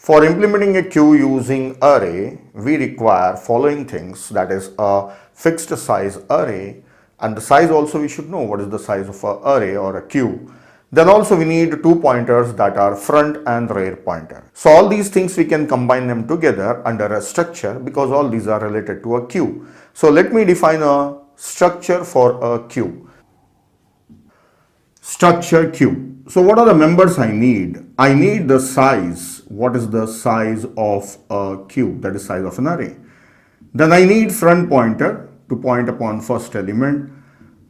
For implementing a queue using array, we require following things, that is a fixed size array, and the size also we should know what is the size of an array or a queue. Then also we need two pointers, that are front and rear pointer. So all these things we can combine them together under a structure because all these are related to a queue. So let me define a structure for a queue. Structure queue. So what are the members I need? I need the size. What is the size of a queue? That is size of an array. Then I need front pointer to point upon first element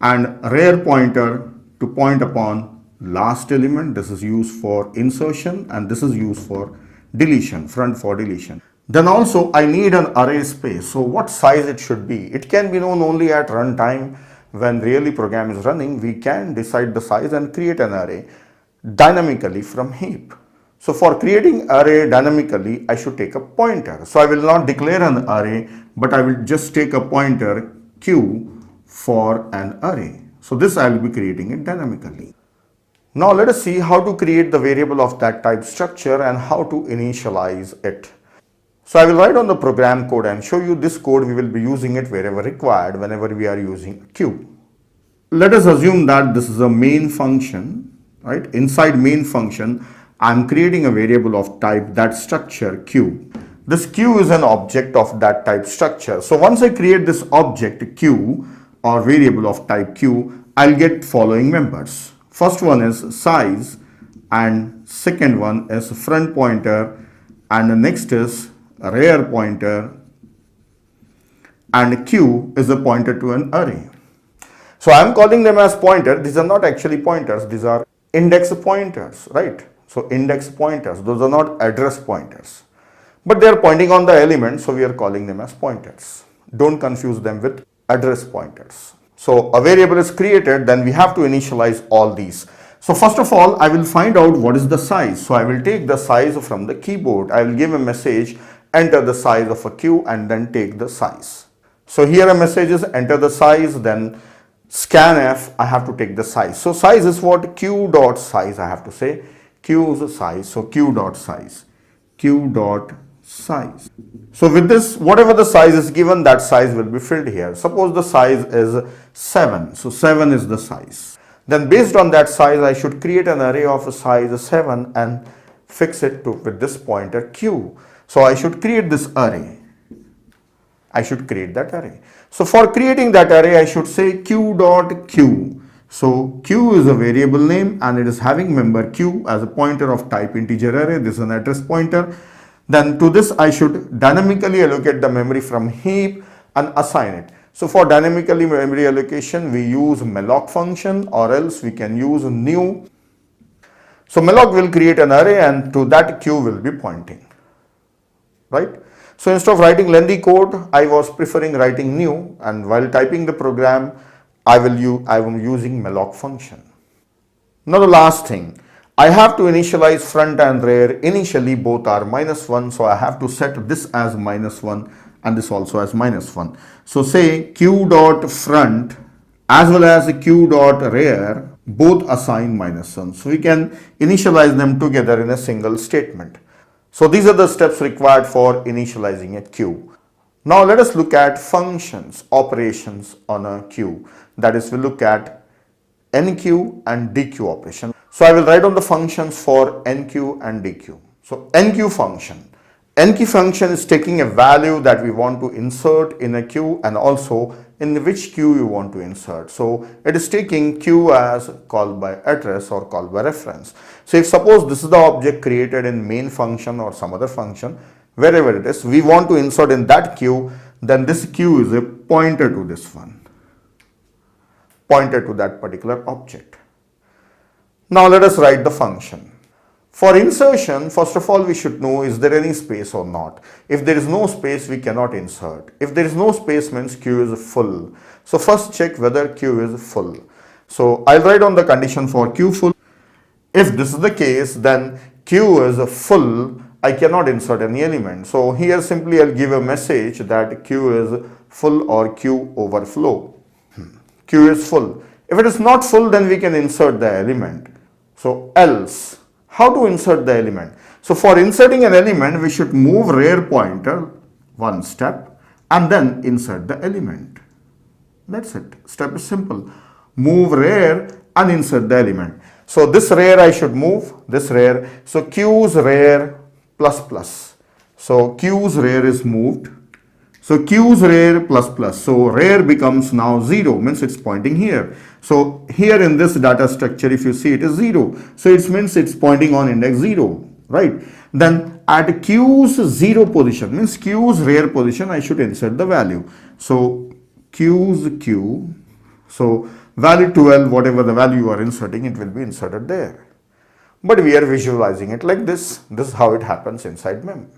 and rear pointer to point upon last element. This is used for insertion and this is used for deletion, front for deletion. Then also I need an array space. So what size it should be? It can be known only at runtime. When really program is running, we can decide the size and create an array dynamically from heap. So for creating array dynamically, I should take a pointer. So I will not declare an array, but I will just take a pointer q for an array. So this I will be creating it dynamically. Now let us see how to create the variable of that type structure and how to initialize it. So I will write on the program code and show you this code. We will be using it wherever required whenever we are using queue. Let us assume that this is a main function, right? Inside main function, I am creating a variable of type that structure q. This q is an object of that type structure. So once I create this object q or variable of type q, I'll get following members. First one is size and second one is front pointer and the next is rear pointer and q is a pointer to an array. So I am calling them as pointer. These are not actually pointers. These are index pointers, right? So index pointers, those are not address pointers, but they are pointing on the element. So we are calling them as pointers. Don't confuse them with address pointers. So a variable is created, then we have to initialize all these. So first of all, I will find out what is the size. So I will take the size from the keyboard. I will give a message, enter the size of a queue and then take the size. So here a message is enter the size, then scanf, I have to take the size. So size is what? Q dot size, I have to say. Q is a size. So Q dot size. Q dot size. So with this, whatever the size is given, that size will be filled here. Suppose the size is 7. So 7 is the size. Then based on that size, I should create an array of a size 7 and fix it to with this pointer q. So I should create this array. I should create that array. So for creating that array, I should say q dot q. So q is a variable name and it is having member q as a pointer of type integer array. This is an address pointer. Then to this I should dynamically allocate the memory from heap and assign it. So for dynamically memory allocation, we use malloc function or else we can use new. So malloc will create an array and to that q will be pointing, right? So instead of writing lengthy code, I was preferring writing new, and while typing the program, I am using malloc function. Now the last thing, I have to initialize front and rear. Initially both are -1, so I have to set this as -1 and this also as -1. So say q dot front as well as q dot rear both assign -1. So we can initialize them together in a single statement. So these are the steps required for initializing a queue. Now let us look at functions, operations on a queue. That is, we look at enqueue and dequeue operation. So I will write on the functions for enqueue and dequeue. So enqueue function. Enqueue function is taking a value that we want to insert in a queue and also in which queue you want to insert. So it is taking queue as called by address or called by reference. So if suppose this is the object created in main function or some other function, wherever it is, we want to insert in that queue, then this queue is a pointer to this one, pointer to that particular object. Now let us write the function. For insertion, first of all, we should know is there any space or not. If there is no space, we cannot insert. If there is no space, means queue is full. So first check whether queue is full. So I'll write on the condition for queue full. If this is the case, then queue is full. I cannot insert any element. So here simply I'll give a message that queue is full or queue overflow. Queue is full. If it is not full, then we can insert the element. So else, How to insert the element? So for inserting an element, we should move rear pointer one step and then insert the element. That's it. Step is simple. Move rear and insert the element. So this rear I should move, this rear. So Q's rear plus plus. So Q's rear is moved. So Q's rear plus plus. So rear becomes now 0, means it's pointing here. So here in this data structure, if you see, it is 0. So it means it's pointing on index 0, right? Then at Q's 0 position, means Q's rear position, I should insert the value. So Q's Q, so value 12, whatever the value you are inserting, it will be inserted there. But we are visualizing it like this. This is how it happens inside mem.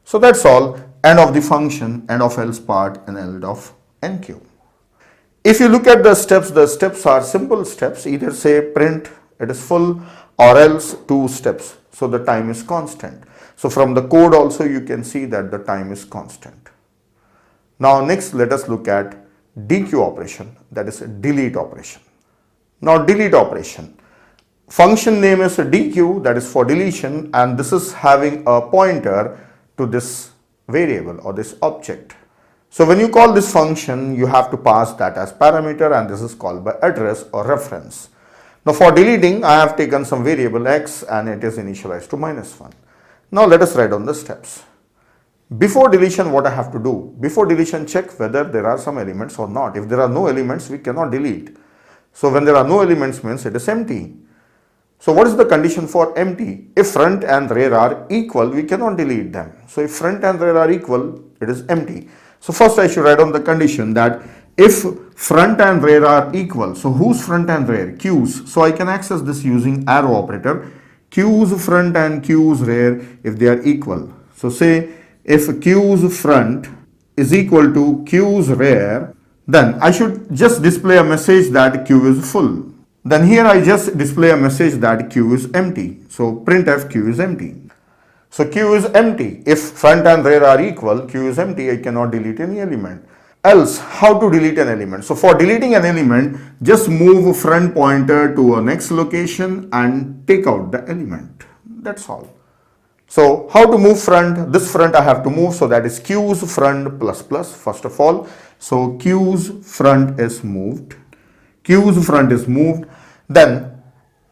So that's all. End of the function, end of else part, and end of enqueue. If you look at the steps are simple steps. Either say print it is full or else 2 steps. So the time is constant. So from the code also you can see that the time is constant. Now next let us look at dequeue operation, that is a delete operation. Now delete operation. Function name is a dequeue, that is for deletion, and this is having a pointer to this variable or this object. So when you call this function, you have to pass that as parameter, and this is called by address or reference. Now for deleting, I have taken some variable x and it is initialized to -1. Now let us write down the steps. Before deletion, what I have to do? Before deletion, check whether there are some elements or not. If there are no elements, we cannot delete. So when there are no elements means it is empty. So what is the condition for empty? If front and rear are equal, we cannot delete them. So if front and rear are equal, it is empty. So first I should write down the condition that if front and rear are equal, so whose front and rear? Q's. So I can access this using arrow operator. Q's front and Q's rear if they are equal. So say if Q's front is equal to Q's rear, then I should just display a message that Q is full. Then here I just display a message that Q is empty. So printf Q is empty. So Q is empty. If front and rear are equal, Q is empty. I cannot delete any element. Else, how to delete an element? So for deleting an element, just move front pointer to a next location and take out the element. That's all. So how to move front? This front I have to move, so that is Q's front plus plus first of all. So Q's front is moved. Q's front is moved. Then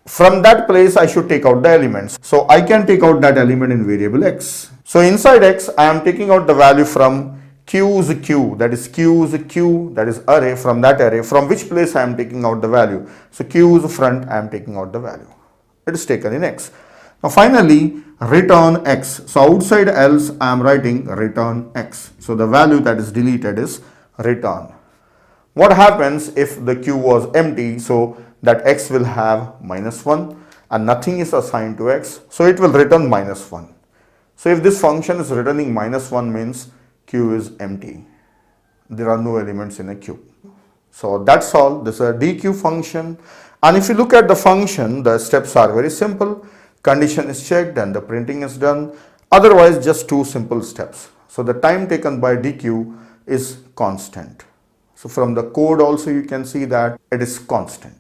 from that place I should take out the elements. So I can take out that element in variable x. So inside x I am taking out the value from Q's Q, that is Q's Q, that is array. From that array, from which place I am taking out the value? So Q's front I am taking out the value. It is taken in x. Now finally return x. So outside else I am writing return x. So the value that is deleted is return. What happens if the Q was empty? So that x will have -1 and nothing is assigned to x. So it will return -1. So if this function is returning -1 means Q is empty. There are no elements in a Q. So that's all. This is a dequeue function. And if you look at the function, the steps are very simple. Condition is checked and the printing is done. Otherwise, just 2 simple steps. So the time taken by dequeue is constant. So from the code also you can see that it is constant.